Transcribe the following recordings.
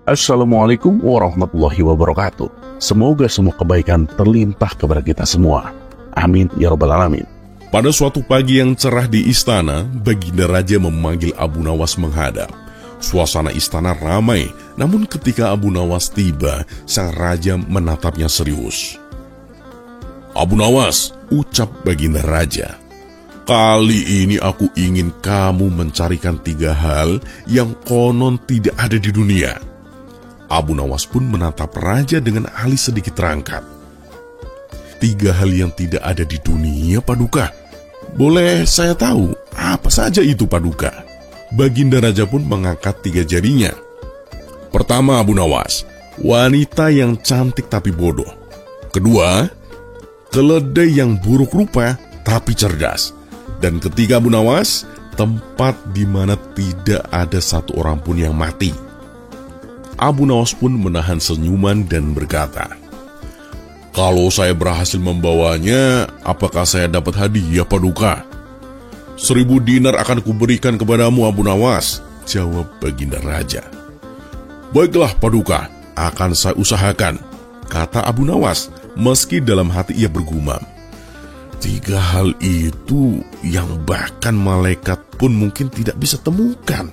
Assalamualaikum warahmatullahi wabarakatuh. Semoga semua kebaikan terlimpah kepada kita semua. Amin ya rabbal alamin. Pada suatu pagi yang cerah di istana, Baginda Raja memanggil Abu Nawas menghadap. Suasana istana ramai, namun ketika Abu Nawas tiba, sang raja menatapnya serius. "Abu Nawas," ucap Baginda Raja, "kali ini aku ingin kamu mencarikan 3 hal yang konon tidak ada di dunia." Abu Nawas pun menatap raja dengan alis sedikit terangkat. 3 hal yang tidak ada di dunia, Paduka. Boleh saya tahu apa saja itu, Paduka? Baginda Raja pun mengangkat 3 jarinya. Pertama, Abu Nawas, wanita yang cantik tapi bodoh. Kedua, keledai yang buruk rupa tapi cerdas. Dan ketiga, Abu Nawas, tempat di mana tidak ada satu orang pun yang mati. Abu Nawas pun menahan senyuman dan berkata, "Kalau saya berhasil membawanya, apakah saya dapat hadiah, Paduka?" 1000 dinar akan kuberikan kepadamu, Abu Nawas, jawab Baginda Raja. "Baiklah, Paduka, akan saya usahakan," kata Abu Nawas, meski dalam hati ia bergumam. 3 hal itu yang bahkan malaikat pun mungkin tidak bisa temukan.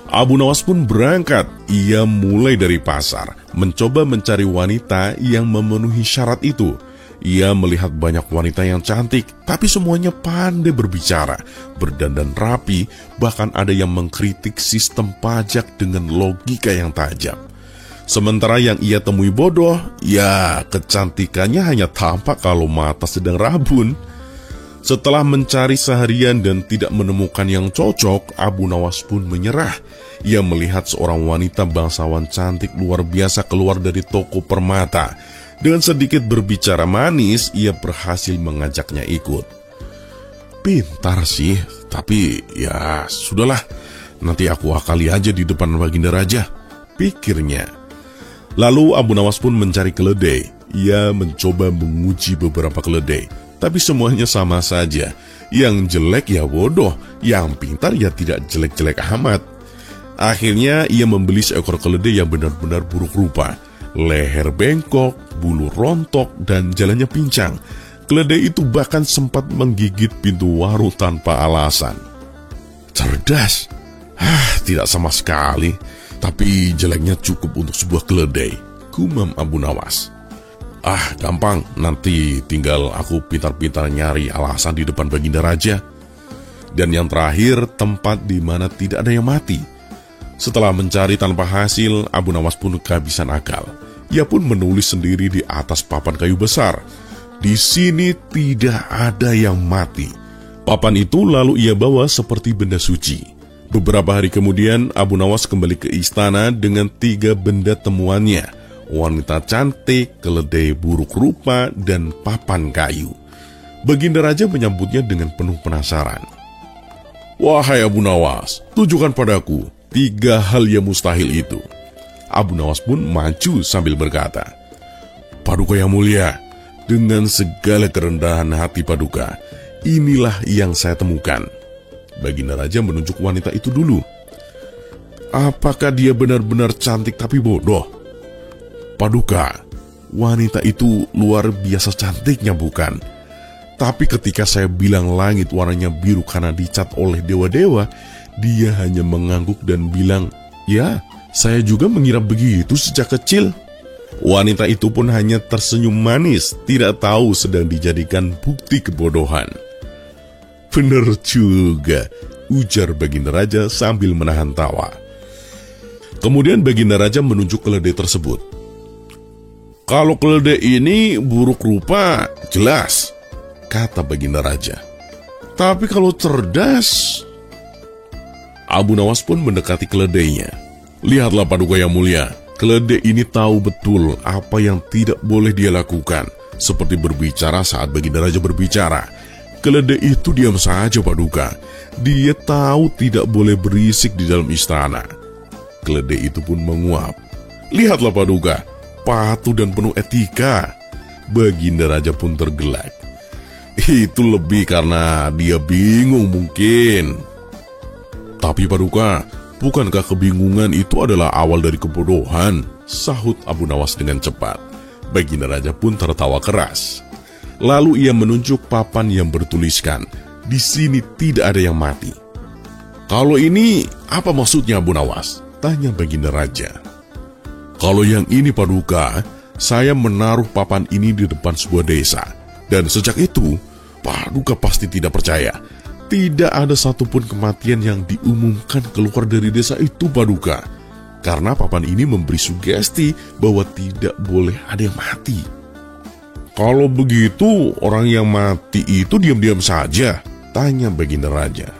Abu Nawas pun berangkat. Ia mulai dari pasar, mencoba mencari wanita yang memenuhi syarat itu. Ia melihat banyak wanita yang cantik, tapi semuanya pandai berbicara, berdandan rapi, bahkan ada yang mengkritik sistem pajak dengan logika yang tajam. Sementara yang ia temui bodoh, ya kecantikannya hanya tampak kalau mata sedang rabun. Setelah mencari seharian dan tidak menemukan yang cocok, Abu Nawas pun menyerah. Ia melihat seorang wanita bangsawan cantik luar biasa keluar dari toko permata. Dengan sedikit berbicara manis, ia berhasil mengajaknya ikut. Pintar sih, tapi ya sudahlah, nanti aku akali aja di depan Baginda Raja, pikirnya. Lalu Abu Nawas pun mencari keledai. Ia mencoba menguji beberapa keledai, tapi semuanya sama saja. Yang jelek ya bodoh, yang pintar ya tidak jelek-jelek amat. Akhirnya ia membeli seekor keledai yang benar-benar buruk rupa. Leher bengkok, bulu rontok, dan jalannya pincang. Keledai itu bahkan sempat menggigit pintu warung tanpa alasan. Cerdas? Tidak sama sekali. Tapi jeleknya cukup untuk sebuah keledai, gumam Abu Nawas. Gampang, nanti tinggal aku pintar-pintar nyari alasan di depan Baginda Raja. Dan yang terakhir, tempat di mana tidak ada yang mati. Setelah mencari tanpa hasil, Abu Nawas pun kehabisan akal. Ia pun menulis sendiri di atas papan kayu besar, "Di sini tidak ada yang mati." Papan itu lalu ia bawa seperti benda suci. Beberapa hari kemudian, Abu Nawas kembali ke istana dengan 3 benda temuannya. Wanita cantik, keledai buruk rupa, dan papan kayu. Baginda Raja menyambutnya dengan penuh penasaran. "Wahai Abu Nawas, tunjukkan padaku 3 hal yang mustahil itu." Abu Nawas pun maju sambil berkata, "Paduka yang mulia, dengan segala kerendahan hati Paduka, inilah yang saya temukan." Baginda Raja menunjuk wanita itu dulu. "Apakah dia benar-benar cantik tapi bodoh?" "Paduka, wanita itu luar biasa cantiknya, bukan? Tapi ketika saya bilang langit warnanya biru karena dicat oleh dewa-dewa, dia hanya mengangguk dan bilang, 'Ya, saya juga mengira begitu sejak kecil.'" Wanita itu pun hanya tersenyum manis, tidak tahu sedang dijadikan bukti kebodohan. "Benar juga," ujar Baginda Raja sambil menahan tawa. Kemudian Baginda Raja menunjuk keledai tersebut. "Kalau keledai ini buruk rupa, jelas," kata Baginda Raja. "Tapi kalau cerdas..." Abu Nawas pun mendekati keledainya. "Lihatlah Paduka yang mulia, keledai ini tahu betul apa yang tidak boleh dia lakukan, seperti berbicara saat Baginda Raja berbicara. Keledai itu diam saja, Paduka. Dia tahu tidak boleh berisik di dalam istana." Keledai itu pun menguap. "Lihatlah Paduka, patuh dan penuh etika." Baginda Raja pun tergelak. "Itu lebih karena dia bingung mungkin." "Tapi Paduka, Bukankah kebingungan itu adalah awal dari kebodohan? Sahut Abu Nawas dengan cepat. Baginda Raja pun tertawa keras. Lalu ia menunjuk papan yang bertuliskan, "Di sini tidak ada yang mati." "Kalau ini apa maksudnya, Abu Nawas?" tanya Baginda Raja. "Kalau yang ini, Paduka, saya menaruh papan ini di depan sebuah desa. Dan sejak itu, Paduka pasti tidak percaya. Tidak ada satupun kematian yang diumumkan keluar dari desa itu, Paduka. Karena papan ini memberi sugesti bahwa tidak boleh ada yang mati." "Kalau begitu, orang yang mati itu diam-diam saja?" tanya Baginda Raja.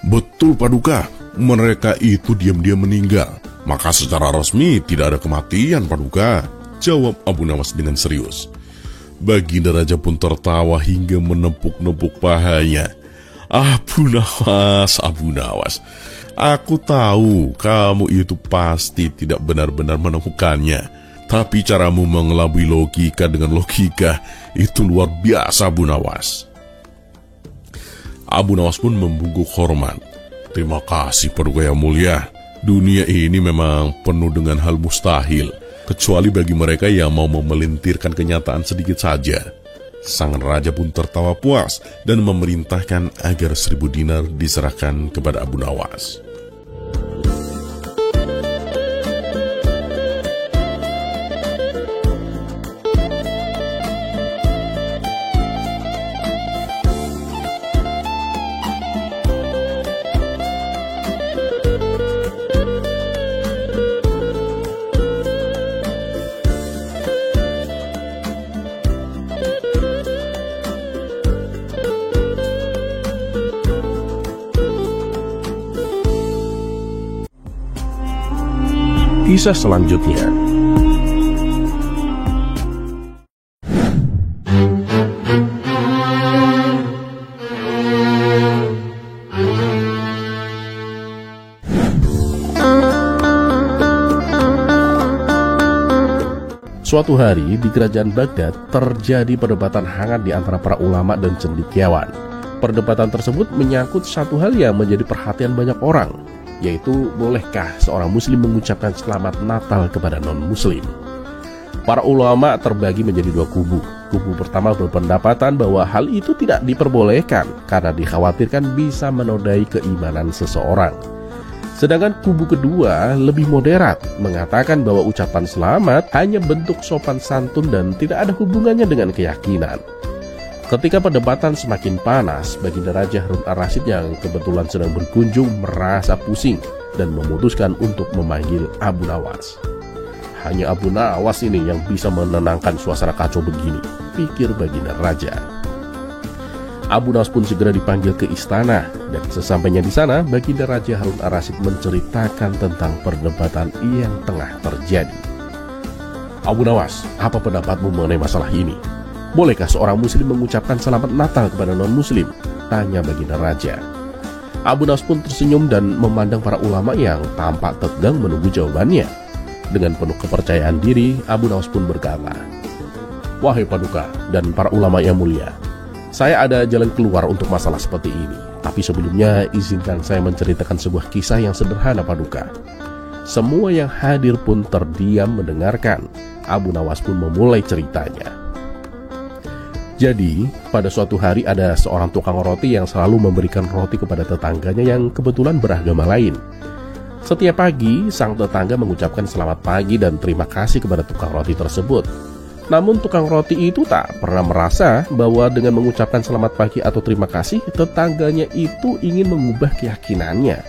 "Betul, Paduka. Mereka itu diam-diam meninggal. Maka secara resmi tidak ada kematian, Paduka," jawab Abu Nawas dengan serius. Baginda Raja pun tertawa hingga menepuk-nepuk pahanya. Abu Nawas, aku tahu kamu itu pasti tidak benar-benar menemukannya. Tapi caramu mengelabui logika dengan logika itu luar biasa, Abu Nawas." Abu Nawas pun membungkuk hormat. "Terima kasih, Paduka yang mulia. Dunia ini memang penuh dengan hal mustahil, kecuali bagi mereka yang mau memelintirkan kenyataan sedikit saja." Sang raja pun tertawa puas dan memerintahkan agar 1000 dinar diserahkan kepada Abu Nawas. Kisah selanjutnya. Suatu hari di kerajaan Baghdad terjadi perdebatan hangat di antara para ulama dan cendekiawan. Perdebatan tersebut menyangkut satu hal yang menjadi perhatian banyak orang, yaitu bolehkah seorang muslim mengucapkan selamat Natal kepada non-muslim. Para ulama terbagi menjadi dua kubu. Kubu pertama berpendapatan bahwa hal itu tidak diperbolehkan karena dikhawatirkan bisa menodai keimanan seseorang. Sedangkan kubu kedua lebih moderat, mengatakan bahwa ucapan selamat hanya bentuk sopan santun dan tidak ada hubungannya dengan keyakinan. Ketika perdebatan semakin panas, Baginda Raja Harun Ar-Rasyid yang kebetulan sedang berkunjung merasa pusing dan memutuskan untuk memanggil Abu Nawas. Hanya Abu Nawas ini yang bisa menenangkan suasana kacau begini, pikir Baginda Raja. Abu Nawas pun segera dipanggil ke istana, dan sesampainya di sana, Baginda Raja Harun Ar-Rasyid menceritakan tentang perdebatan yang tengah terjadi. "Abu Nawas, apa pendapatmu mengenai masalah ini? Bolehkah seorang muslim mengucapkan selamat Natal kepada non-muslim?" tanya Baginda Raja. Abu Nawas pun tersenyum dan memandang para ulama yang tampak tegang menunggu jawabannya. Dengan penuh kepercayaan diri, Abu Nawas pun berkata, "Wahai Paduka dan para ulama yang mulia, saya ada jalan keluar untuk masalah seperti ini. Tapi sebelumnya izinkan saya menceritakan sebuah kisah yang sederhana, Paduka." Semua yang hadir pun terdiam mendengarkan. Abu Nawas pun memulai ceritanya. Jadi, pada suatu hari ada seorang tukang roti yang selalu memberikan roti kepada tetangganya yang kebetulan beragama lain. Setiap pagi, sang tetangga mengucapkan selamat pagi dan terima kasih kepada tukang roti tersebut. Namun tukang roti itu tak pernah merasa bahwa dengan mengucapkan selamat pagi atau terima kasih, tetangganya itu ingin mengubah keyakinannya.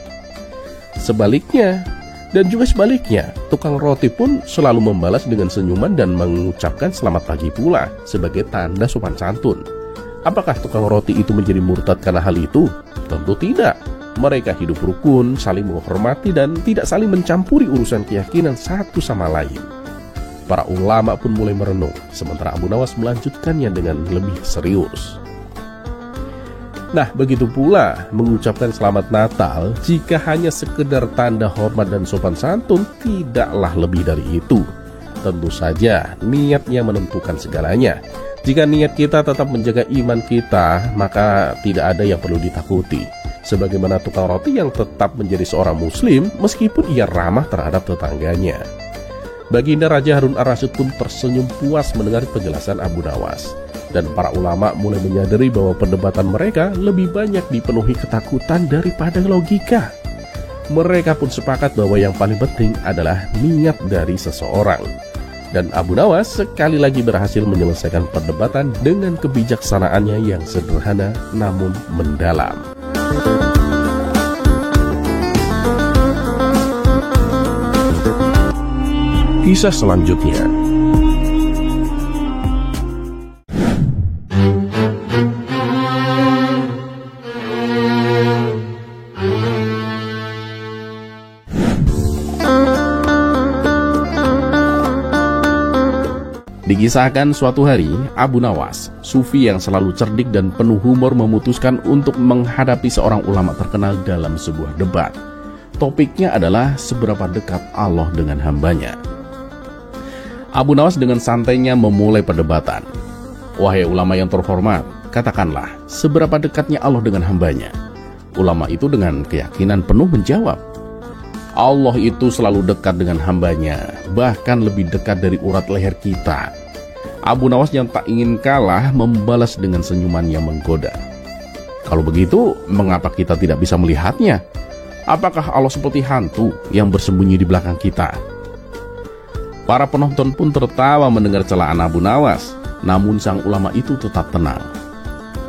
Sebaliknya, dan juga sebaliknya, tukang roti pun selalu membalas dengan senyuman dan mengucapkan selamat pagi pula sebagai tanda sopan santun. Apakah tukang roti itu menjadi murtad karena hal itu? Tentu tidak. Mereka hidup rukun, saling menghormati dan tidak saling mencampuri urusan keyakinan satu sama lain. Para ulama pun mulai merenung, sementara Abu Nawas melanjutkannya dengan lebih serius. Nah, begitu pula mengucapkan selamat Natal jika hanya sekedar tanda hormat dan sopan santun tidaklah lebih dari itu. Tentu saja niatnya menentukan segalanya. Jika niat kita tetap menjaga iman kita, maka tidak ada yang perlu ditakuti. sebagaimana tukang roti yang tetap menjadi seorang muslim meskipun ia ramah terhadap tetangganya. Baginda Raja Harun ar-Rasyid pun tersenyum puas mendengar penjelasan Abu Nawas. Dan para ulama mulai menyadari bahwa perdebatan mereka lebih banyak dipenuhi ketakutan daripada logika. Mereka pun sepakat bahwa yang paling penting adalah niat dari seseorang. Dan Abu Nawas sekali lagi berhasil menyelesaikan perdebatan dengan kebijaksanaannya yang sederhana namun mendalam. Kisah selanjutnya. Dikisahkan suatu hari, Abu Nawas, sufi yang selalu cerdik dan penuh humor, memutuskan untuk menghadapi seorang ulama terkenal dalam sebuah debat. Topiknya adalah seberapa dekat Allah dengan hambanya. Abu Nawas dengan santainya memulai perdebatan. "Wahai ulama yang terhormat, katakanlah, seberapa dekatnya Allah dengan hambanya?" Ulama itu dengan keyakinan penuh menjawab, "Allah itu selalu dekat dengan hambanya, bahkan lebih dekat dari urat leher kita." Abu Nawas yang tak ingin kalah membalas dengan senyuman yang menggoda, "Kalau begitu, mengapa kita tidak bisa melihatnya? Apakah Allah seperti hantu yang bersembunyi di belakang kita?" Para penonton pun tertawa mendengar celaan Abu Nawas, namun sang ulama itu tetap tenang.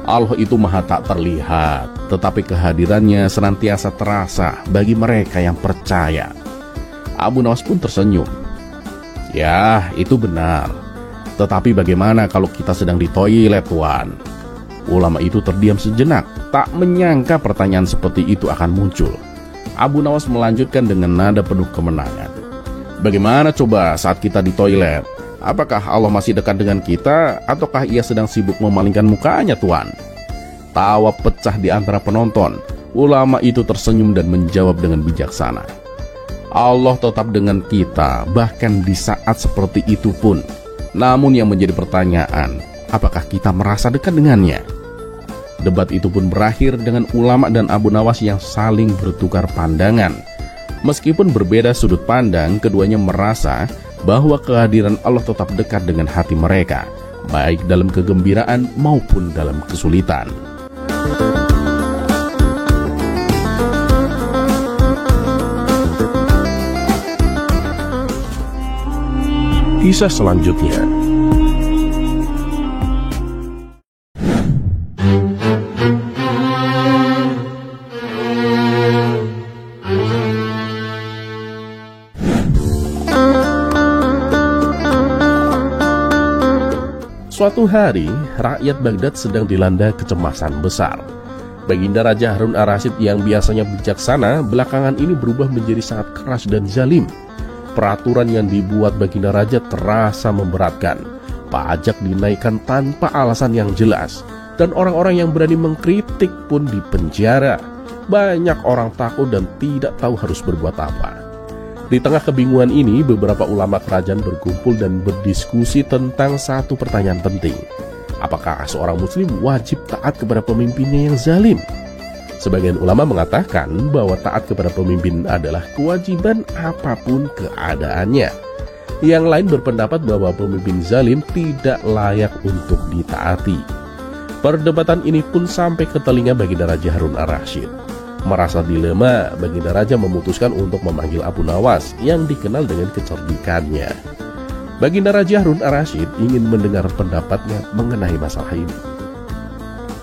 Allah itu maha tak terlihat, tetapi kehadirannya senantiasa terasa bagi mereka yang percaya. Abu Nawas pun tersenyum. "Ya, itu benar. Tetapi bagaimana kalau kita sedang di toilet, Tuan?" Ulama itu terdiam sejenak, tak menyangka pertanyaan seperti itu akan muncul. Abu Nawas melanjutkan dengan nada penuh kemenangan. "Bagaimana coba saat kita di toilet? Apakah Allah masih dekat dengan kita, ataukah ia sedang sibuk memalingkan mukanya, Tuan?" Tawa pecah di antara penonton. Ulama itu tersenyum dan menjawab dengan bijaksana, "Allah tetap dengan kita, bahkan di saat seperti itu pun. Namun yang menjadi pertanyaan, apakah kita merasa dekat dengannya?" Debat itu pun berakhir dengan ulama dan Abu Nawas yang saling bertukar pandangan. Meskipun berbeda sudut pandang, keduanya merasa bahwa kehadiran Allah tetap dekat dengan hati mereka, baik dalam kegembiraan maupun dalam kesulitan. Kisah selanjutnya. Suatu hari, rakyat Baghdad sedang dilanda kecemasan besar. Baginda Raja Harun ar-Rasyid yang biasanya bijaksana, belakangan ini berubah menjadi sangat keras dan zalim. Peraturan yang dibuat Baginda Raja terasa memberatkan. Pajak dinaikkan tanpa alasan yang jelas, dan orang-orang yang berani mengkritik pun dipenjara. Banyak orang takut dan tidak tahu harus berbuat apa. Di tengah kebingungan ini, beberapa ulama kerajaan berkumpul dan berdiskusi tentang satu pertanyaan penting. Apakah seorang muslim wajib taat kepada pemimpinnya yang zalim? Sebagian ulama mengatakan bahwa taat kepada pemimpin adalah kewajiban apapun keadaannya. Yang lain berpendapat bahwa pemimpin zalim tidak layak untuk ditaati. Perdebatan ini pun sampai ke telinga Baginda Raja Harun ar-Rasyid. Merasa dilema, Baginda Raja memutuskan untuk memanggil Abu Nawas yang dikenal dengan kecerdikannya. Baginda Raja Harun ar-Rasyid ingin mendengar pendapatnya mengenai masalah ini.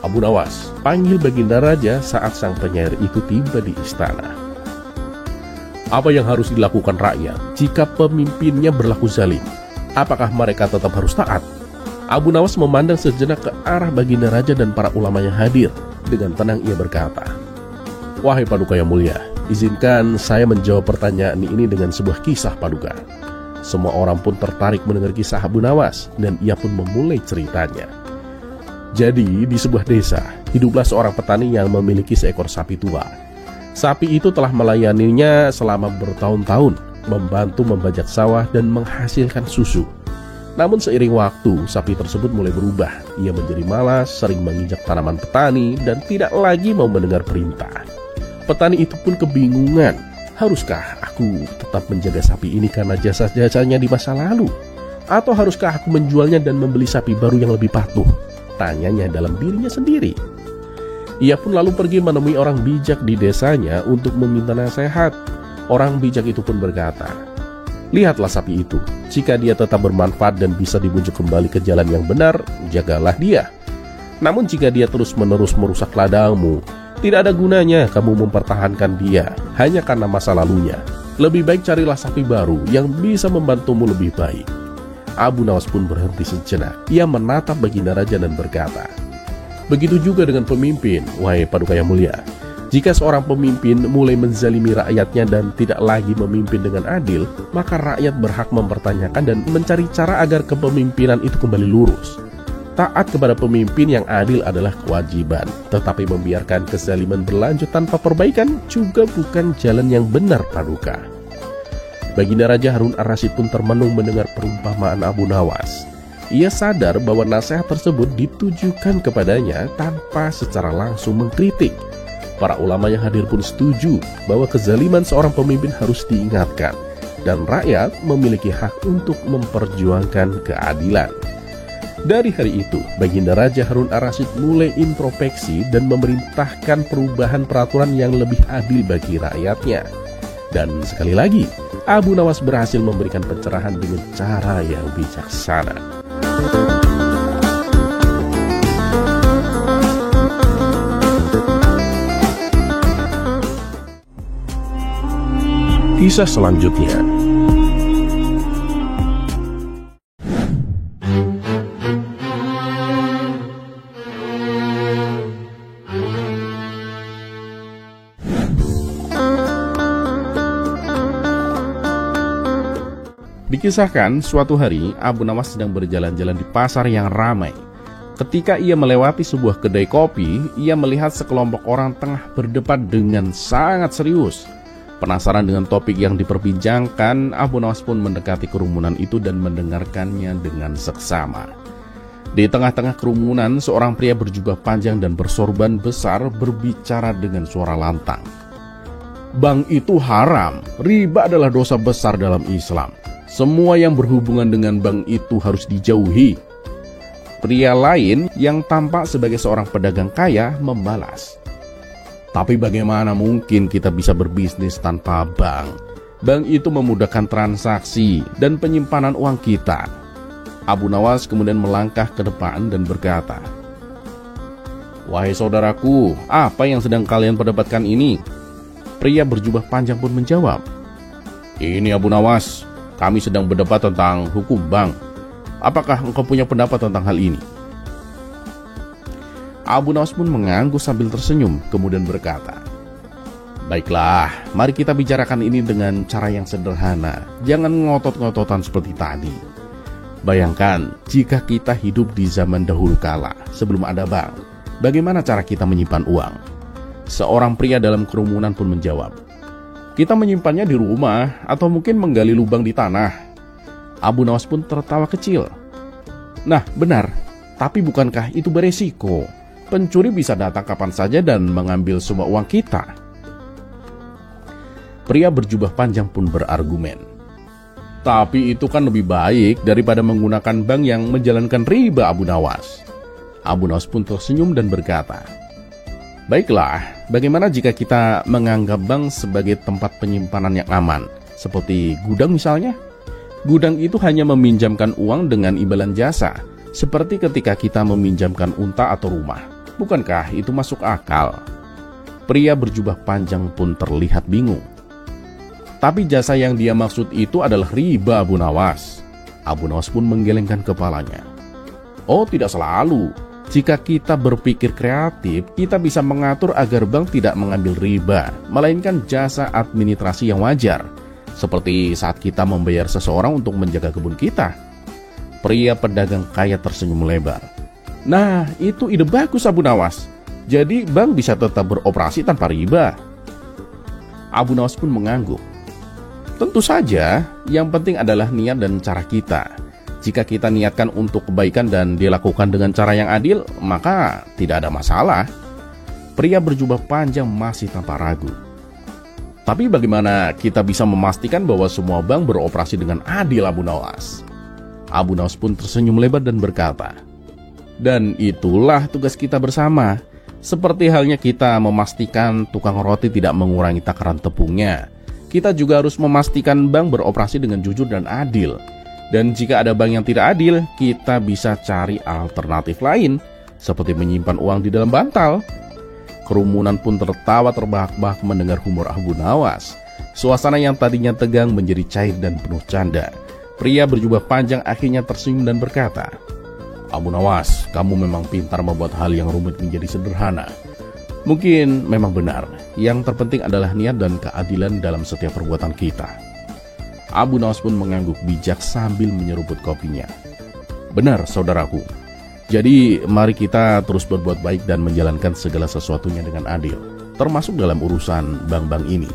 "Abu Nawas, panggil Baginda Raja saat sang penyair itu tiba di istana. Apa yang harus dilakukan rakyat jika pemimpinnya berlaku zalim? Apakah mereka tetap harus taat?" Abu Nawas memandang sejenak ke arah Baginda Raja dan para ulama yang hadir. Dengan tenang ia berkata, "Wahai Paduka yang mulia, izinkan saya menjawab pertanyaan ini dengan sebuah kisah Paduka." Semua orang pun tertarik mendengar kisah Abu Nawas, dan ia pun memulai ceritanya. Jadi, di sebuah desa, hiduplah seorang petani yang memiliki seekor sapi tua. Sapi itu telah melayaninya selama bertahun-tahun, membantu membajak sawah dan menghasilkan susu. Namun seiring waktu, sapi tersebut mulai berubah. Ia menjadi malas, sering menginjak tanaman petani, dan tidak lagi mau mendengar perintah. Petani itu pun kebingungan. Haruskah aku tetap menjaga sapi ini karena jasa-jasanya di masa lalu? Atau haruskah aku menjualnya dan membeli sapi baru yang lebih patuh? Tanyanya dalam dirinya sendiri. Ia pun lalu pergi menemui orang bijak di desanya untuk meminta nasihat. Orang bijak itu pun berkata, "Lihatlah sapi itu, jika dia tetap bermanfaat dan bisa dibujuk kembali ke jalan yang benar, jagalah dia. Namun jika dia terus-menerus merusak ladangmu, tidak ada gunanya kamu mempertahankan dia hanya karena masa lalunya. Lebih baik carilah sapi baru yang bisa membantumu lebih baik." Abu Nawas pun berhenti sejenak. Ia menatap Baginda Raja dan berkata, "Begitu juga dengan pemimpin, wahai Paduka yang mulia. Jika seorang pemimpin mulai menzalimi rakyatnya dan tidak lagi memimpin dengan adil, maka rakyat berhak mempertanyakan dan mencari cara agar kepemimpinan itu kembali lurus. Taat kepada pemimpin yang adil adalah kewajiban, tetapi membiarkan kezaliman berlanjut tanpa perbaikan juga bukan jalan yang benar, Paduka." Baginda Raja Harun Ar-Rasyid pun termenung mendengar perumpamaan Abu Nawas. Ia sadar bahwa nasihat tersebut ditujukan kepadanya tanpa secara langsung mengkritik. Para ulama yang hadir pun setuju bahwa kezaliman seorang pemimpin harus diingatkan dan rakyat memiliki hak untuk memperjuangkan keadilan. Dari hari itu, Baginda Raja Harun Ar-Rasyid mulai introspeksi dan memerintahkan perubahan peraturan yang lebih adil bagi rakyatnya. Dan sekali lagi, Abu Nawas berhasil memberikan pencerahan dengan cara yang bijaksana. Kisah selanjutnya. Dikisahkan suatu hari Abu Nawas sedang berjalan-jalan di pasar yang ramai. Ketika ia melewati sebuah kedai kopi, ia melihat sekelompok orang tengah berdebat dengan sangat serius. Penasaran dengan topik yang diperbincangkan, Abu Nawas pun mendekati kerumunan itu dan mendengarkannya dengan seksama. Di tengah-tengah kerumunan, seorang pria berjubah panjang dan bersorban besar berbicara dengan suara lantang. "Bank itu haram, riba adalah dosa besar dalam Islam. Semua yang berhubungan dengan bank itu harus dijauhi." Pria lain yang tampak sebagai seorang pedagang kaya membalas, "Tapi bagaimana mungkin kita bisa berbisnis tanpa bank? Bank itu memudahkan transaksi dan penyimpanan uang kita." Abu Nawas kemudian melangkah ke depan dan berkata, "Wahai saudaraku, apa yang sedang kalian perdebatkan ini?" Pria berjubah panjang pun menjawab, "Ini Abu Nawas, kami sedang berdebat tentang hukum bank. Apakah engkau punya pendapat tentang hal ini?" Abu Nawas pun mengangguk sambil tersenyum, kemudian berkata, "Baiklah, mari kita bicarakan ini dengan cara yang sederhana. Jangan ngotot-ngototan seperti tadi. Bayangkan, jika kita hidup di zaman dahulu kala, sebelum ada bank, bagaimana cara kita menyimpan uang?" Seorang pria dalam kerumunan pun menjawab, "Kita menyimpannya di rumah atau mungkin menggali lubang di tanah." Abu Nawas pun tertawa kecil. "Nah, benar, tapi bukankah itu beresiko? Pencuri bisa datang kapan saja dan mengambil semua uang kita." Pria berjubah panjang pun berargumen, "Tapi itu kan lebih baik daripada menggunakan bank yang menjalankan riba, Abu Nawas." Abu Nawas pun tersenyum dan berkata, "Baiklah, bagaimana jika kita menganggap bank sebagai tempat penyimpanan yang aman, seperti gudang misalnya? Gudang itu hanya meminjamkan uang dengan imbalan jasa, seperti ketika kita meminjamkan unta atau rumah. Bukankah itu masuk akal?" Pria berjubah panjang pun terlihat bingung. "Tapi jasa yang dia maksud itu adalah riba, Abu Nawas." Abu Nawas pun menggelengkan kepalanya. "Oh, tidak selalu. Jika kita berpikir kreatif, kita bisa mengatur agar bank tidak mengambil riba, melainkan jasa administrasi yang wajar, seperti saat kita membayar seseorang untuk menjaga kebun kita." Pria pedagang kaya tersenyum lebar. "Nah, itu ide bagus, Abu Nawas. Jadi bank bisa tetap beroperasi tanpa riba." Abu Nawas pun mengangguk. "Tentu saja, yang penting adalah niat dan cara kita. Jika kita niatkan untuk kebaikan dan dilakukan dengan cara yang adil, maka tidak ada masalah. Pria berjubah panjang masih tanpa ragu. Tapi bagaimana kita bisa memastikan bahwa semua bank beroperasi dengan adil, Abu Nawas? Abu Nawas pun tersenyum lebar dan berkata, dan itulah tugas kita bersama. Seperti halnya kita memastikan tukang roti tidak mengurangi takaran tepungnya, kita juga harus memastikan bank beroperasi dengan jujur dan adil. Dan jika ada bank yang tidak adil, kita bisa cari alternatif lain, seperti menyimpan uang di dalam bantal. Kerumunan pun tertawa terbahak-bahak mendengar humor Abu Nawas. Suasana yang tadinya tegang menjadi cair dan penuh canda. Pria berjubah panjang akhirnya tersenyum dan berkata, Abu Nawas, kamu memang pintar membuat hal yang rumit menjadi sederhana. Mungkin memang benar, yang terpenting adalah niat dan keadilan dalam setiap perbuatan kita. Abu Nawas pun mengangguk bijak sambil menyeruput kopinya. Benar, saudaraku. Jadi mari kita terus berbuat baik dan menjalankan segala sesuatunya dengan adil, termasuk dalam urusan bank-bank ini.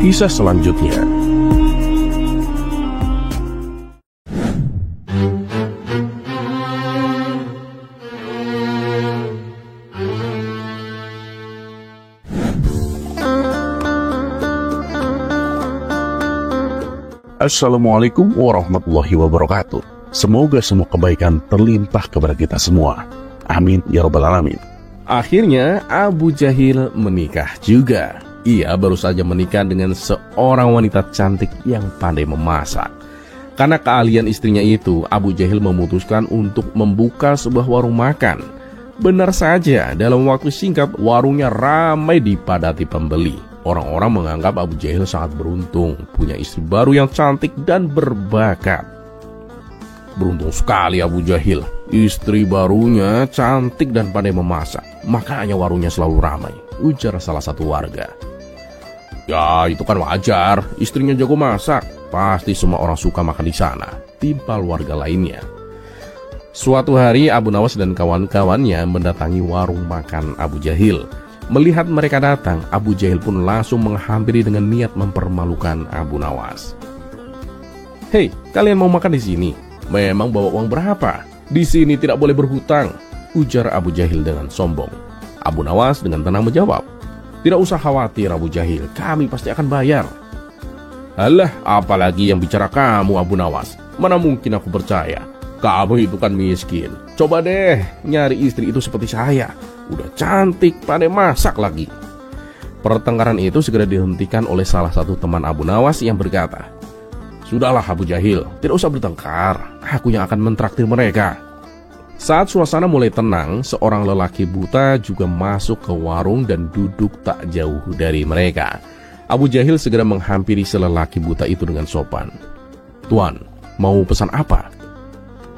Kisah selanjutnya. Assalamualaikum warahmatullahi wabarakatuh. Semoga semua kebaikan terlimpah kepada kita semua. Amin ya rabbal alamin. Akhirnya Abu Jahil menikah juga. Ia baru saja menikah dengan seorang wanita cantik yang pandai memasak. Karena keahlian istrinya itu, Abu Jahil memutuskan untuk membuka sebuah warung makan. Benar saja, dalam waktu singkat warungnya ramai dipadati pembeli. Orang-orang menganggap Abu Jahil sangat beruntung, punya istri baru yang cantik dan berbakat. Beruntung sekali Abu Jahil, istri barunya cantik dan pandai memasak, makanya warungnya selalu ramai, ujar salah satu warga. Ya, itu kan wajar, istrinya jago masak, pasti semua orang suka makan di sana, timpal warga lainnya. Suatu hari Abu Nawas dan kawan-kawannya mendatangi warung makan Abu Jahil. Melihat mereka datang, Abu Jahil pun langsung menghampiri dengan niat mempermalukan Abu Nawas. Hei, kalian mau makan di sini? Memang bawa uang berapa? Di sini tidak boleh berhutang, ujar Abu Jahil dengan sombong. Abu Nawas dengan tenang menjawab, tidak usah khawatir Abu Jahil, kami pasti akan bayar. Alah, apalagi yang bicara kamu Abu Nawas, mana mungkin aku percaya. Kamu itu kan miskin. Coba deh nyari istri itu seperti saya, udah cantik, pandai masak lagi. Pertengkaran itu segera dihentikan oleh salah satu teman Abu Nawas yang berkata, sudahlah Abu Jahil, tidak usah bertengkar, aku yang akan mentraktir mereka. Saat suasana mulai tenang, seorang lelaki buta juga masuk ke warung dan duduk tak jauh dari mereka. Abu Jahil segera menghampiri si lelaki buta itu dengan sopan. Tuan, mau pesan apa?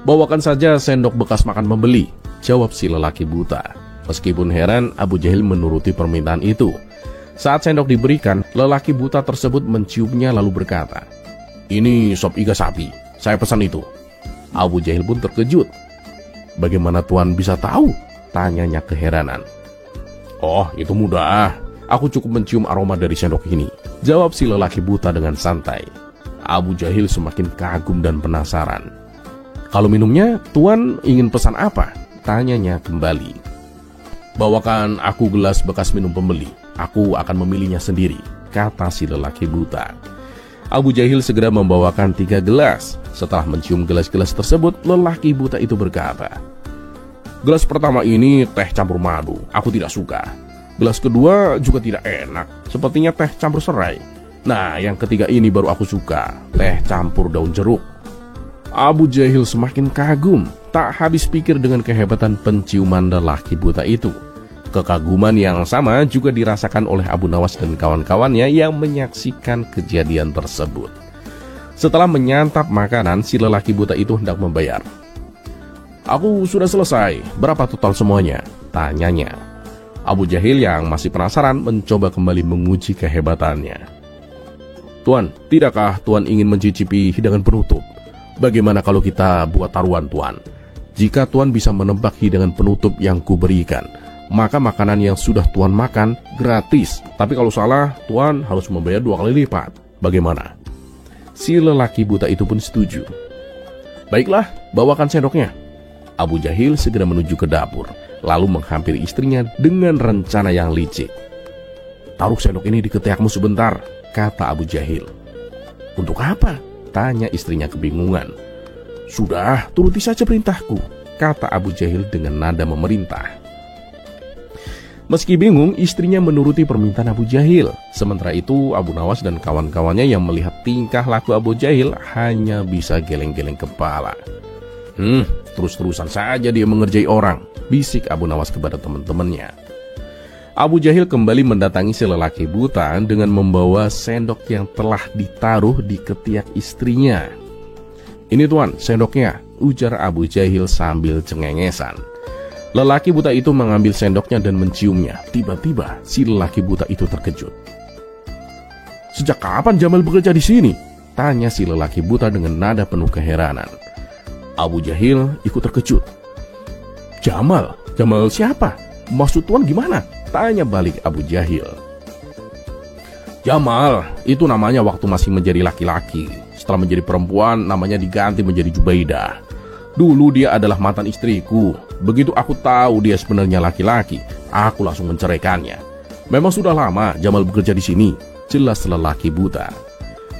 Bawakan saja sendok bekas makan pembeli, jawab si lelaki buta. Meskipun heran, Abu Jahil menuruti permintaan itu. Saat sendok diberikan, lelaki buta tersebut menciumnya lalu berkata, ini sop iga sapi, saya pesan itu. Abu Jahil pun terkejut. Bagaimana tuan bisa tahu? Tanyanya keheranan. Oh, itu mudah. Aku cukup mencium aroma dari sendok ini, jawab si lelaki buta dengan santai. Abu Jahil semakin kagum dan penasaran. Kalau minumnya, tuan ingin pesan apa? Tanyanya kembali. Bawakan aku gelas bekas minum pembeli, aku akan memilihnya sendiri, kata si lelaki buta. Abu Jahil segera membawakan 3 gelas. Setelah mencium gelas-gelas tersebut, lelaki buta itu berkata, gelas pertama ini teh campur madu, aku tidak suka. Gelas kedua juga tidak enak, sepertinya teh campur serai. Nah, yang ketiga ini baru aku suka, teh campur daun jeruk. Abu Jahil semakin kagum, tak habis pikir dengan kehebatan penciuman lelaki buta itu. Kekaguman yang sama juga dirasakan oleh Abu Nawas dan kawan-kawannya yang menyaksikan kejadian tersebut. Setelah menyantap makanan, si lelaki buta itu hendak membayar. Aku sudah selesai, berapa total semuanya? Tanyanya. Abu Jahil yang masih penasaran mencoba kembali menguji kehebatannya. Tuan, tidakkah tuan ingin mencicipi hidangan penutup? Bagaimana kalau kita buat taruhan tuan? Jika tuan bisa menebak hidangan penutup yang kuberikan, maka makanan yang sudah Tuan makan gratis. Tapi kalau salah, Tuan harus membayar 2 kali lipat. Bagaimana? Si lelaki buta itu pun setuju. Baiklah, bawakan sendoknya. Abu Jahil segera menuju ke dapur, lalu menghampiri istrinya dengan rencana yang licik. Taruh sendok ini di ketiakmu sebentar, kata Abu Jahil. Untuk apa? Tanya istrinya kebingungan. Sudah, turuti saja perintahku, kata Abu Jahil dengan nada memerintah. Meski bingung, istrinya menuruti permintaan Abu Jahil. Sementara itu, Abu Nawas dan kawan-kawannya yang melihat tingkah laku Abu Jahil hanya bisa geleng-geleng kepala. Terus-terusan saja dia mengerjai orang, bisik Abu Nawas kepada teman-temannya. Abu Jahil kembali mendatangi si lelaki buta dengan membawa sendok yang telah ditaruh di ketiak istrinya. Ini Tuan, sendoknya, ujar Abu Jahil sambil cengengesan. Lelaki buta itu mengambil sendoknya dan menciumnya. Tiba-tiba si lelaki buta itu terkejut. Sejak kapan Jamal bekerja di sini? Tanya si lelaki buta dengan nada penuh keheranan. Abu Jahil ikut terkejut. Jamal? Jamal siapa? Maksud Tuan gimana? Tanya balik Abu Jahil. Jamal, itu namanya waktu masih menjadi laki-laki. Setelah menjadi perempuan, namanya diganti menjadi Jubaidah. Dulu dia adalah mantan istriku. Begitu aku tahu dia sebenarnya laki-laki, aku langsung menceraikannya. Memang sudah lama Jamal bekerja di sini, jelas lelaki buta.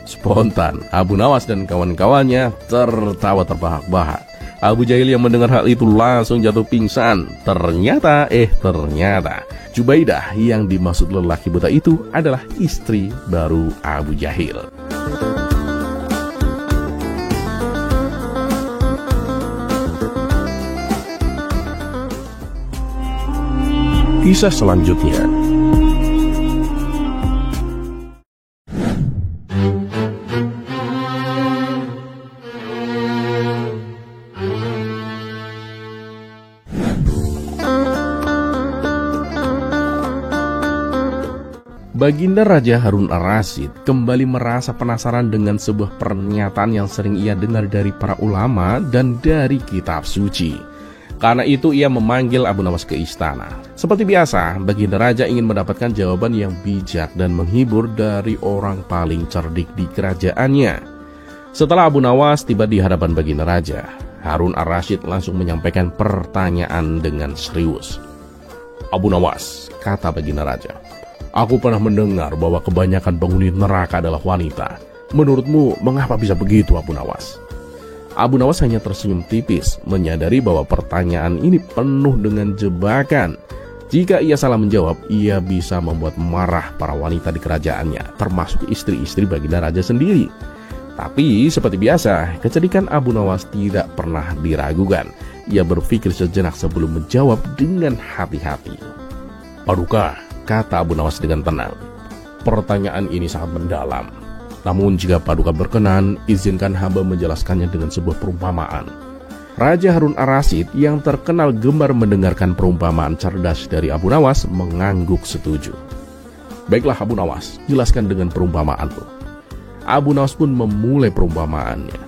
Spontan, Abu Nawas dan kawan-kawannya tertawa terbahak-bahak. Abu Jahil yang mendengar hal itu langsung jatuh pingsan. Ternyata Jubaidah yang dimaksud lelaki buta itu adalah istri baru Abu Jahil. Kisah selanjutnya. Baginda Raja Harun Ar-Rasyid kembali merasa penasaran dengan sebuah pernyataan yang sering ia dengar dari para ulama dan dari kitab suci. Karena itu ia memanggil Abu Nawas ke istana. Seperti biasa, Baginda Raja ingin mendapatkan jawaban yang bijak dan menghibur dari orang paling cerdik di kerajaannya. Setelah Abu Nawas tiba di hadapan Baginda Raja, Harun Ar-Rasyid langsung menyampaikan pertanyaan dengan serius. Abu Nawas, kata Baginda Raja, aku pernah mendengar bahwa kebanyakan penghuni neraka adalah wanita. Menurutmu, mengapa bisa begitu, Abu Nawas? Abu Nawas hanya tersenyum tipis, menyadari bahwa pertanyaan ini penuh dengan jebakan. Jika ia salah menjawab, ia bisa membuat marah para wanita di kerajaannya, termasuk istri-istri Baginda Raja sendiri. Tapi seperti biasa, kecerdikan Abu Nawas tidak pernah diragukan. Ia berpikir sejenak sebelum menjawab dengan hati-hati. Paduka, kata Abu Nawas dengan tenang, pertanyaan ini sangat mendalam. Namun jika Paduka berkenan, izinkan hamba menjelaskannya dengan sebuah perumpamaan. Raja Harun Ar-Rasyid yang terkenal gemar mendengarkan perumpamaan cerdas dari Abu Nawas mengangguk setuju. Baiklah Abu Nawas, jelaskan dengan perumpamaanmu. Abu Nawas pun memulai perumpamaannya.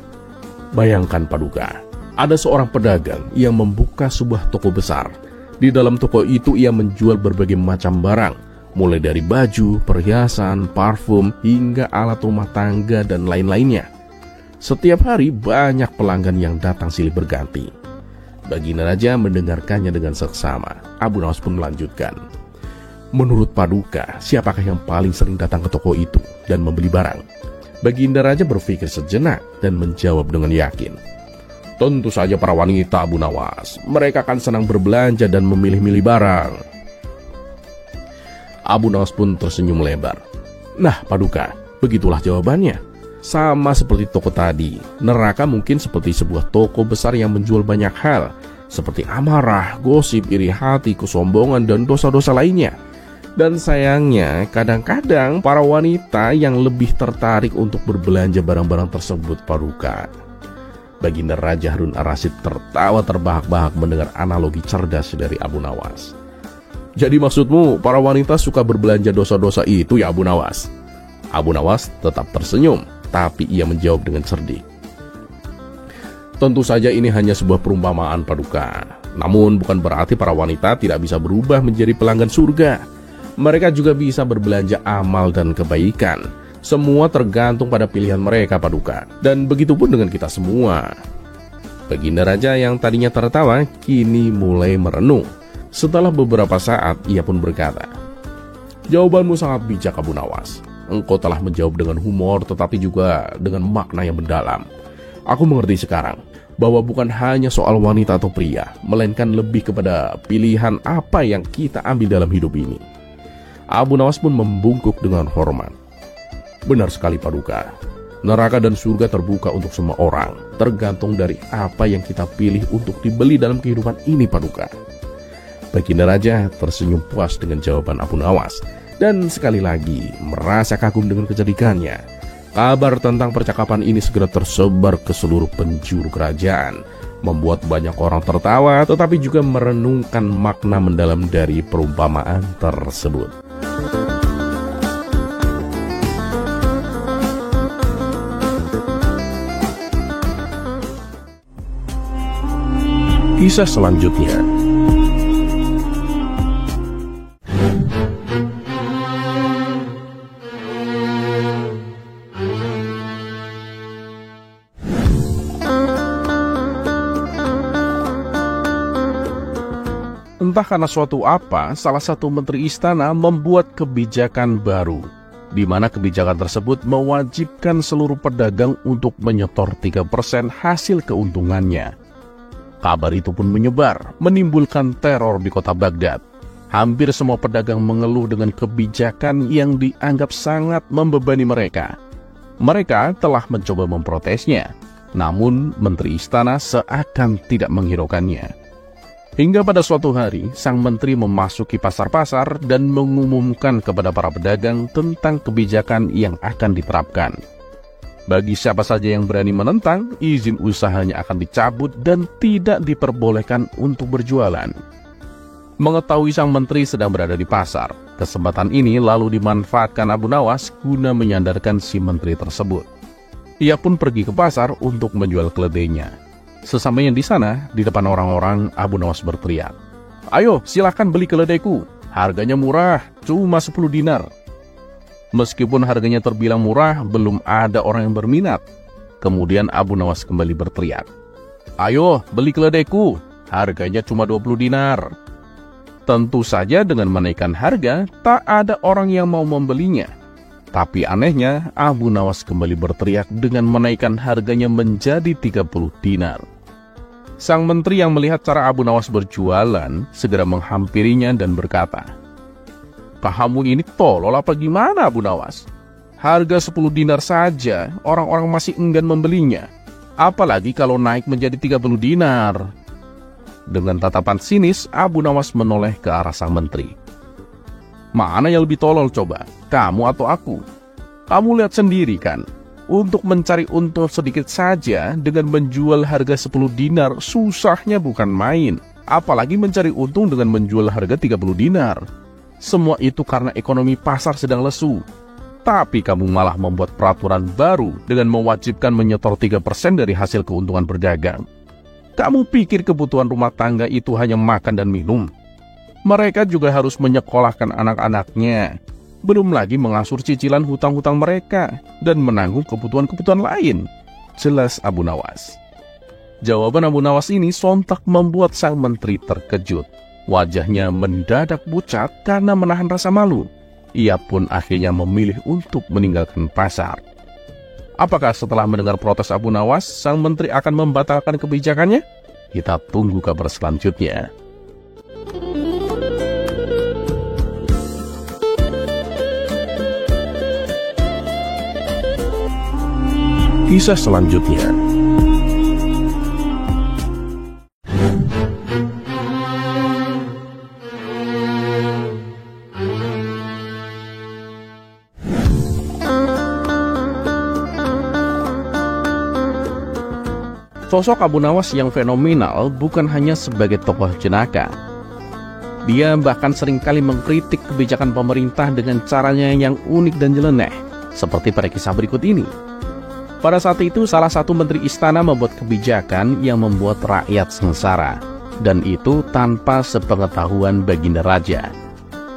Bayangkan Paduka, ada seorang pedagang yang membuka sebuah toko besar. Di dalam toko itu ia menjual berbagai macam barang, mulai dari baju, perhiasan, parfum, hingga alat rumah tangga dan lain-lainnya. Setiap hari banyak pelanggan yang datang silih berganti. Baginda Raja mendengarkannya dengan seksama. Abu Nawas pun melanjutkan. Menurut Paduka, siapakah yang paling sering datang ke toko itu dan membeli barang? Baginda Raja berpikir sejenak dan menjawab dengan yakin. Tentu saja para wanita, Abu Nawas. Mereka akan senang berbelanja dan memilih-milih barang. Abu Nawas pun tersenyum lebar. Nah Paduka, begitulah jawabannya. Sama seperti toko tadi, neraka mungkin seperti sebuah toko besar yang menjual banyak hal, seperti amarah, gosip, iri hati, kesombongan, dan dosa-dosa lainnya. Dan sayangnya, kadang-kadang para wanita yang lebih tertarik untuk berbelanja barang-barang tersebut, Paduka. Baginda Raja Harun Ar-Rasyid tertawa terbahak-bahak mendengar analogi cerdas dari Abu Nawas. Jadi maksudmu para wanita suka berbelanja dosa-dosa itu ya Abu Nawas? Abu Nawas tetap tersenyum, tapi ia menjawab dengan cerdik. Tentu saja ini hanya sebuah perumpamaan Paduka. Namun bukan berarti para wanita tidak bisa berubah menjadi pelanggan surga. Mereka juga bisa berbelanja amal dan kebaikan. Semua tergantung pada pilihan mereka, Paduka. Dan begitu pun dengan kita semua. Baginda Raja yang tadinya tertawa, kini mulai merenung. Setelah beberapa saat, ia pun berkata, "Jawabanmu sangat bijak, Abu Nawas. Engkau telah menjawab dengan humor tetapi juga dengan makna yang mendalam. Aku mengerti sekarang bahwa bukan hanya soal wanita atau pria, melainkan lebih kepada pilihan apa yang kita ambil dalam hidup ini." Abu Nawas pun membungkuk dengan hormat. "Benar sekali, Paduka. Neraka dan surga terbuka untuk semua orang, tergantung dari apa yang kita pilih untuk dibeli dalam kehidupan ini, Paduka." Baginda Raja tersenyum puas dengan jawaban Abu Nawas, dan sekali lagi merasa kagum dengan kecerdikannya. Kabar tentang percakapan ini segera tersebar ke seluruh penjuru kerajaan, membuat banyak orang tertawa tetapi juga merenungkan makna mendalam dari perumpamaan tersebut. Kisah selanjutnya. Entah karena suatu apa, salah satu menteri istana membuat kebijakan baru, di mana kebijakan tersebut mewajibkan seluruh pedagang untuk menyetor 3% hasil keuntungannya. Kabar itu pun menyebar, menimbulkan teror di kota Baghdad. Hampir semua pedagang mengeluh dengan kebijakan yang dianggap sangat membebani mereka. Mereka telah mencoba memprotesnya, namun menteri istana seakan tidak menghiraukannya. Hingga pada suatu hari, sang menteri memasuki pasar-pasar dan mengumumkan kepada para pedagang tentang kebijakan yang akan diterapkan. Bagi siapa saja yang berani menentang, izin usahanya akan dicabut dan tidak diperbolehkan untuk berjualan. Mengetahui sang menteri sedang berada di pasar, kesempatan ini lalu dimanfaatkan Abu Nawas guna menyandarkan si menteri tersebut. Ia pun pergi ke pasar untuk menjual keledainya. Sesampainya di sana, di depan orang-orang, Abu Nawas berteriak, "Ayo, silakan beli keledaiku. Harganya murah, cuma 10 dinar." Meskipun harganya terbilang murah, belum ada orang yang berminat. Kemudian Abu Nawas kembali berteriak, "Ayo, beli keledaiku. Harganya cuma 20 dinar." Tentu saja dengan menaikkan harga, tak ada orang yang mau membelinya. Tapi anehnya, Abu Nawas kembali berteriak dengan menaikkan harganya menjadi 30 dinar. Sang menteri yang melihat cara Abu Nawas berjualan, segera menghampirinya dan berkata, "Kamu ini tolol apa gimana, Abu Nawas? Harga 10 dinar saja, orang-orang masih enggan membelinya. Apalagi kalau naik menjadi 30 dinar. Dengan tatapan sinis, Abu Nawas menoleh ke arah sang menteri. "Mana yang lebih tolol coba, kamu atau aku? Kamu lihat sendiri kan, untuk mencari untung sedikit saja dengan menjual harga 10 dinar susahnya bukan main. Apalagi mencari untung dengan menjual harga 30 dinar. Semua itu karena ekonomi pasar sedang lesu. Tapi kamu malah membuat peraturan baru dengan mewajibkan menyetor 3% dari hasil keuntungan berdagang. Kamu pikir kebutuhan rumah tangga itu hanya makan dan minum? Mereka juga harus menyekolahkan anak-anaknya. Belum lagi mengasuh cicilan hutang-hutang mereka dan menanggung kebutuhan-kebutuhan lain." Jelas Abu Nawas. Jawaban Abu Nawas ini sontak membuat sang menteri terkejut. Wajahnya mendadak pucat karena menahan rasa malu. Ia pun akhirnya memilih untuk meninggalkan pasar. Apakah setelah mendengar protes Abu Nawas, sang menteri akan membatalkan kebijakannya? Kita tunggu kabar selanjutnya. Kisah selanjutnya. Sosok Abu Nawas yang fenomenal bukan hanya sebagai tokoh jenaka. Dia bahkan seringkali mengkritik kebijakan pemerintah dengan caranya yang unik dan nyeleneh, seperti pada kisah berikut ini. Pada saat itu, salah satu menteri istana membuat kebijakan yang membuat rakyat sengsara. dan itu tanpa sepengetahuan Baginda Raja.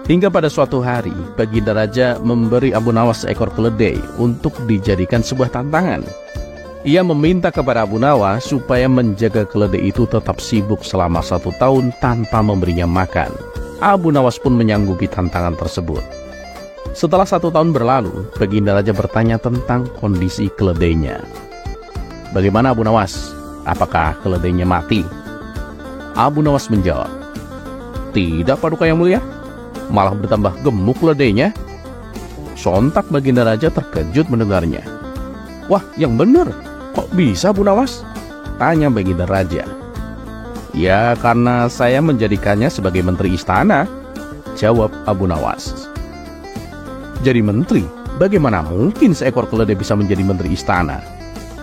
Hingga pada suatu hari, Baginda Raja memberi Abu Nawas seekor keledai untuk dijadikan sebuah tantangan. Ia meminta kepada Abu Nawas supaya menjaga keledai itu tetap sibuk selama 1 tahun tanpa memberinya makan. Abu Nawas pun menyanggupi tantangan tersebut. Setelah 1 tahun berlalu, Baginda Raja bertanya tentang kondisi keledainya. "Bagaimana Abu Nawas? Apakah keledainya mati?" Abu Nawas menjawab, "Tidak, Paduka Yang Mulia. Malah bertambah gemuk keledainya." Sontak Baginda Raja terkejut mendengarnya. "Wah, yang benar. Kok bisa, Abu Nawas?" tanya Baginda Raja. "Ya, karena saya menjadikannya sebagai menteri istana," jawab Abu Nawas. "Jadi menteri? Bagaimana mungkin seekor keledai bisa menjadi menteri istana?"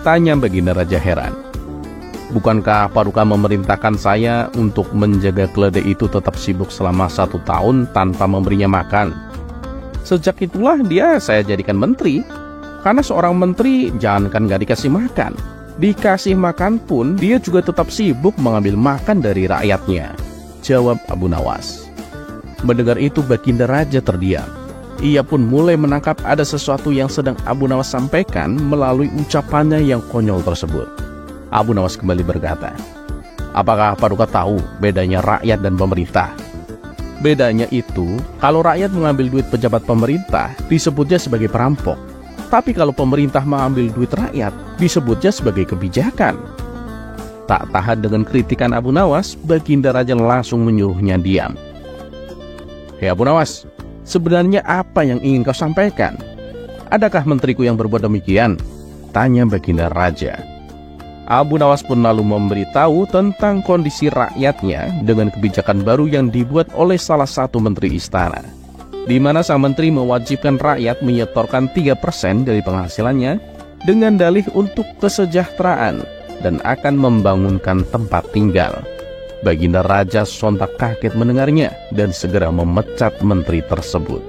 tanya Baginda Raja heran. "Bukankah Paduka memerintahkan saya untuk menjaga keledai itu tetap sibuk selama 1 tahun tanpa memberinya makan? Sejak itulah dia saya jadikan menteri. Karena seorang menteri jangankan gak dikasih makan, dikasih makan pun dia juga tetap sibuk mengambil makan dari rakyatnya," jawab Abu Nawas. Mendengar itu Baginda Raja terdiam. Ia pun mulai menangkap ada sesuatu yang sedang Abu Nawas sampaikan melalui ucapannya yang konyol tersebut. Abu Nawas kembali berkata, "Apakah Paduka tahu bedanya rakyat dan pemerintah? Bedanya itu, kalau rakyat mengambil duit pejabat pemerintah, disebutnya sebagai perampok. Tapi kalau pemerintah mengambil duit rakyat, disebutnya sebagai kebijakan." Tak tahan dengan kritikan Abu Nawas, Baginda Raja langsung menyuruhnya diam. "Hei Abu Nawas, sebenarnya apa yang ingin kau sampaikan? Adakah menteriku yang berbuat demikian?" tanya Baginda Raja. Abu Nawas pun lalu memberitahu tentang kondisi rakyatnya dengan kebijakan baru yang dibuat oleh salah satu menteri istana, di mana sang menteri mewajibkan rakyat menyetorkan 3% dari penghasilannya dengan dalih untuk kesejahteraan dan akan membangunkan tempat tinggal. Baginda Raja sontak kaget mendengarnya dan segera memecat menteri tersebut.